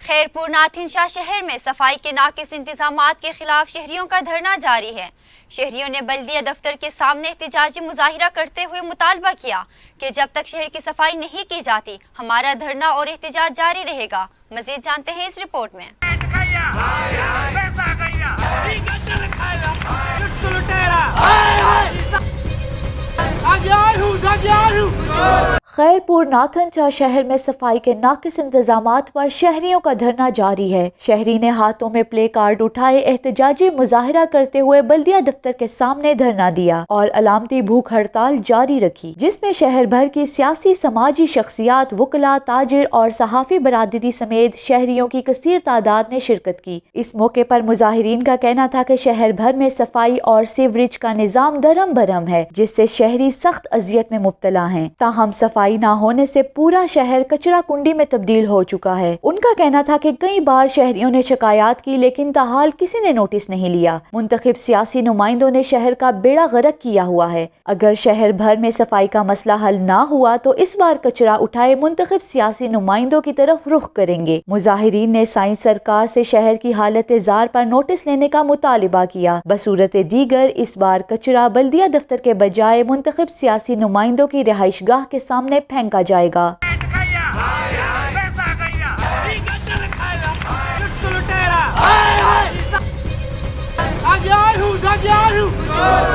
Khairpur Nathan شاہ شہر میں صفائی کے ناقص انتظامات کے خلاف شہریوں کا دھرنا جاری ہے۔ شہریوں نے بلدیہ دفتر کے سامنے احتجاجی مظاہرہ کرتے ہوئے مطالبہ کیا کہ جب تک شہر کی صفائی نہیں کی جاتی ہمارا دھرنا اور احتجاج جاری رہے گا۔ مزید جانتے ہیں اس رپورٹ میں۔ خیرپور ناتھن شاہ شہر میں صفائی کے ناقص انتظامات پر شہریوں کا دھرنا جاری ہے۔ شہری نے ہاتھوں میں پلے کارڈ اٹھائے احتجاجی مظاہرہ کرتے ہوئے بلدیہ دفتر کے سامنے دھرنا دیا اور علامتی بھوک ہڑتال جاری رکھی، جس میں شہر بھر کی سیاسی سماجی شخصیات، وکلاء، تاجر اور صحافی برادری سمیت شہریوں کی کثیر تعداد نے شرکت کی۔ اس موقع پر مظاہرین کا کہنا تھا کہ شہر بھر میں صفائی اور سیوریج کا نظام درہم برہم ہے، جس سے شہری سخت اذیت میں مبتلا ہیں۔ تاہم صفائی نہ ہونے سے پورا شہر کچرا کنڈی میں تبدیل ہو چکا ہے۔ ان کا کہنا تھا کہ کئی بار شہریوں نے شکایات کی لیکن تاحال کسی نے نوٹس نہیں لیا۔ منتخب سیاسی نمائندوں نے شہر کا بیڑا غرق کیا ہوا ہے۔ اگر شہر بھر میں صفائی کا مسئلہ حل نہ ہوا تو اس بار کچرا اٹھائے منتخب سیاسی نمائندوں کی طرف رخ کریں گے۔ مظاہرین نے سائنس سرکار سے شہر کی حالت زار پر نوٹس لینے کا مطالبہ کیا۔ بصورت دیگر اس بار کچرا بلدیہ دفتر کے بجائے منتخب سیاسی نمائندوں کی رہائش گاہ کے سامنے پھینکا جائے گا۔